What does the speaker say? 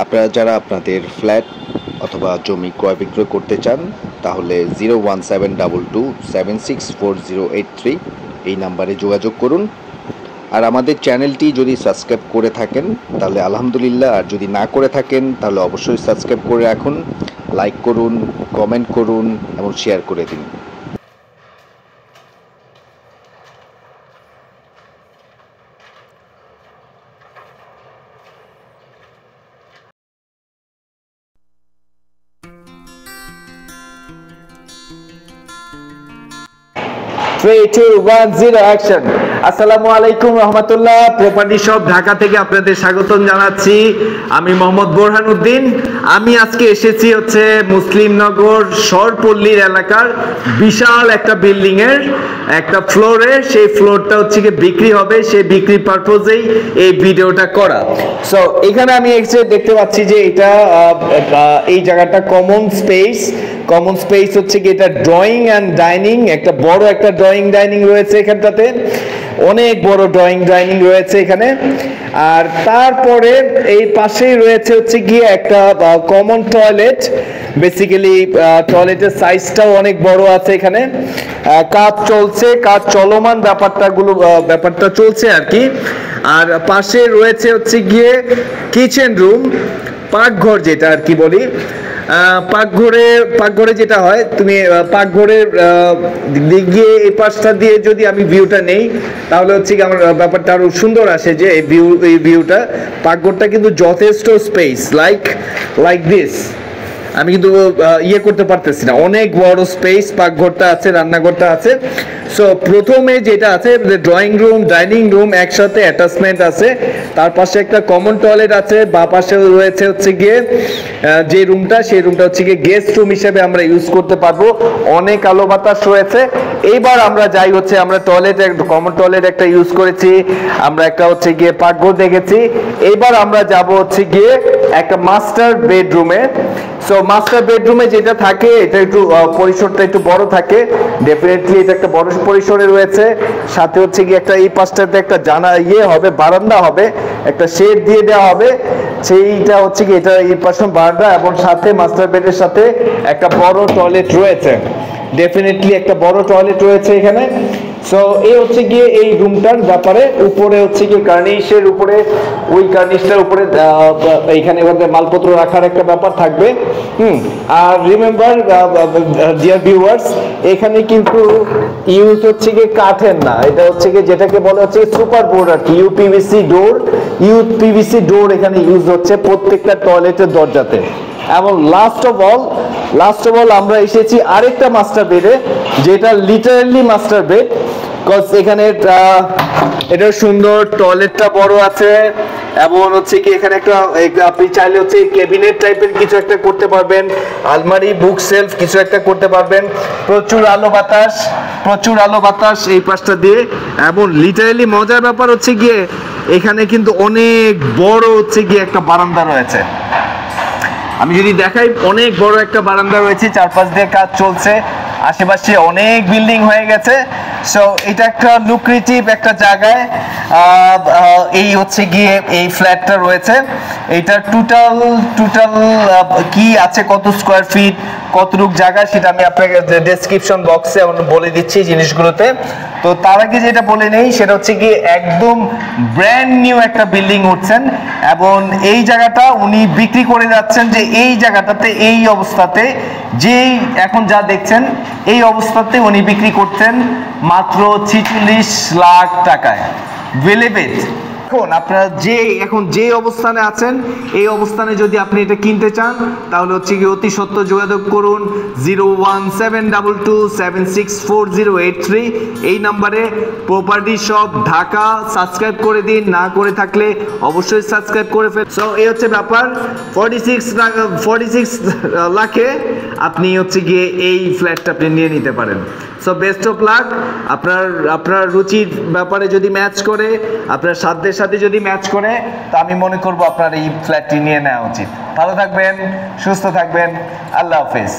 আপনারা যারা আপনাদের ফ্ল্যাট অথবা জমি ক্রয় বিক্রয় করতে চান তাহলে 01722764083 এই নাম্বারে যোগাযোগ করুন। আর আমাদের চ্যানেলটি যদি সাবস্ক্রাইব করে থাকেন তাহলে আলহামদুলিল্লাহ, আর যদি না করে থাকেন তাহলে অবশ্যই সাবস্ক্রাইব করে রাখুন, লাইক করুন, কমেন্ট করুন এবং শেয়ার করে দিন। আসসালামু আলাইকুম রহমতুল্লাহ। প্রপার্টি শপ ঢাকা থেকে আপনাদের স্বাগতম জানাচ্ছি। আমি মোহাম্মদ বোরহান উদ্দিন। আমি আজকে এসেছি হচ্ছে মুসলিমনগর শরপল্লীর এলাকার বিশাল একটা বিল্ডিং এর একটা ফ্লোরে। সেই ফ্লোরটা হচ্ছে কি বিক্রি হবে, সেই বিক্রি পারপোজেই এই ভিডিওটা করা। সো এখানে আমি এসে দেখতে পাচ্ছি যে এটা এই জায়গাটা কমন স্পেস হচ্ছে কি এটা ড্রয়িং অ্যান্ড ডাইনিং, একটা বড় একটা ড্রয়িং ডাইনিং রয়েছে এখানটাতে, অনেক বড় ড্রয়িং ডাইনিং রয়েছে এখানে। আর তারপরে এই পাশেই রয়েছে হচ্ছে গিয়ে একটা কমন টয়লেট। বেসিক্যালি টয়লেটের সাইজটাও অনেক বড় আছে এখানে। কাজ চলছে, কাজ চলমান, ব্যাপারটা চলছে আর কি। আর পাশে রয়েছে হচ্ছে গিয়ে কিচেন রুম, পাকঘর যেটা আর কি বলি। পাকঘরে যেটা হয়, তুমি পাকঘরের দিক দিয়ে এই পাশটা দিয়ে যদি আমি ভিউটা নেই তাহলে হচ্ছে কি আমার ব্যাপারটা আরো সুন্দর আসে। যে এই ভিউটা, পাকঘরটা কিন্তু যথেষ্ট স্পেস, লাইক দিস। আমি কিন্তু ইয়ে করতে পারতেছি না, অনেক বড় স্পেস পাকঘরটা আছে, রান্নাঘরটা আছে। সো প্রথমে যেটা আছে ড্রয়িং রুম, ডাইনিং রুম একসাথে অ্যাটাচমেন্ট আছে। তার পাশে একটা কমন টয়লেট আছে, বা পাশে রয়েছে হচ্ছে গিয়ে যে রুমটা, সেই রুমটা হচ্ছে গিয়ে গেস্ট রুম হিসেবে আমরা ইউজ করতে পারবো। অনেক আলো বাতাস রয়েছে। এইবার আমরা যাই হচ্ছে, আমরা টয়লেট, কমন টয়লেট একটা ইউজ করেছি, আমরা একটা হচ্ছে গিয়ে পাকঘর দেখেছি। এইবার আমরা যাব হচ্ছে গিয়ে একটা মাস্টার বেডরুমে। সো মাস্টার বেডরুমে যেটা থাকে এটা একটু পরিসরটা একটু বড় থাকে, ডেফিনেটলি এটা একটা বড় পরিসরে রয়েছে। সাথে হচ্ছে কি একটা এই পাশটাতে একটা হবে, বারান্দা হবে, একটা শেড দিয়ে দেওয়া হবে। সেইটা হচ্ছে কি এটা এই পাশে বারান্দা, এবং সাথে মাস্টার বেডের সাথে একটা বড় টয়লেট রয়েছে, ডেফিনেটলি একটা বড় টয়লেট রয়েছে এখানে। সো এই হচ্ছে গিয়ে এই রুমটার ব্যাপারে। উপরে হচ্ছে গিয়ে কার্নিশের উপরে, ওই কার্নিশটার উপরে এইখানে মালপত্র রাখার একটা ব্যাপার থাকবে। আর রিমেম্বার ডিয়ার ভিউয়ার্স, এখানে কিন্তু ইউজ হচ্ছে গিয়ে কাঠের না, এটা হচ্ছে গিয়ে যেটাকে বলা হচ্ছে সুপার বোর্ড আর কি, ইউপিভিসি ডোর এখানে ইউজ হচ্ছে প্রত্যেকটা টয়লেটের দরজাতে। এবং লাস্ট অফ অল আমরা এসেছি আরেকটা মাস্টার বেডে, যেটা লিটারালি মাস্টার বেড। কজ এখানে এটা সুন্দর, টয়লেটটা বড় আছে, এবং হচ্ছে কি এখানে একটা আপনি চাইলে হচ্ছে ক্যাবিনেট টাইপের কিছু একটা করতে পারবেন, আলমারি, বুক সেলফ কিছু একটা করতে পারবেন। প্রচুর আলো বাতাস এই পাশটা দিয়ে। এবং লিটারালি মজার ব্যাপার হচ্ছে গিয়ে এখানে কিন্তু অনেক বড় হচ্ছে গিয়ে একটা বারান্দা রয়েছে। আমি যদি দেখাই, অনেক বড় একটা বারান্দা রয়েছে, চারপাশ দিয়ে কাজ চলছে, আশেপাশে অনেক বিল্ডিং হয়ে গেছে। সো এটা একটা লুক্রেটিভ একটা জায়গায় এই হচ্ছে গিয়ে এই ফ্ল্যাটটা রয়েছে। এটা টোটাল কি আছে, কত স্কোয়ার ফিট, কতটুক জায়গা, সেটা আমি আপনাকে ডেসক্রিপশন বক্সে বলে দিচ্ছি জিনিসগুলোতে। তো তার আগে যেটা বলে নেই সেটা হচ্ছে কি একদম ব্র্যান্ড নিউ একটা বিল্ডিং উঠছেন, এবং এই জায়গাটা উনি বিক্রি করে যাচ্ছেন। যে এই জায়গাটাতে এই অবস্থাতে, যেই এখন যা দেখছেন এই অবস্থাতে উনি বিক্রি করছেন মাত্র 46 লাখ টাকায়। ভেলেবেট। এখন আপনারা এখন যে অবস্থানে আছেন, এই অবস্থানে যদি আপনি এটা কিনতে চান তাহলে হচ্ছে কি অতি সত্ত্বর যোগাযোগ করুন 01722764083 এই নাম্বারে। প্রপার্টি শপ ঢাকা সাবস্ক্রাইব করে দিন, না করে থাকলে অবশ্যই সাবস্ক্রাইব করে ফেলুন। সো এই হচ্ছে ব্যাপার। 46 লাখে আপনি হচ্ছে গিয়ে এই ফ্ল্যাটটা আপনি নিয়ে নিতে পারেন। So best of luck. আপনার রুচির ব্যাপারে যদি ম্যাচ করে, আপনার সাধ্যের সাথে যদি ম্যাচ করে, তা আমি মনে করব আপনার এই ফ্ল্যাটটি নিয়ে নেওয়া উচিত। ভালো থাকবেন, সুস্থ থাকবেন, আল্লাহ হাফেজ।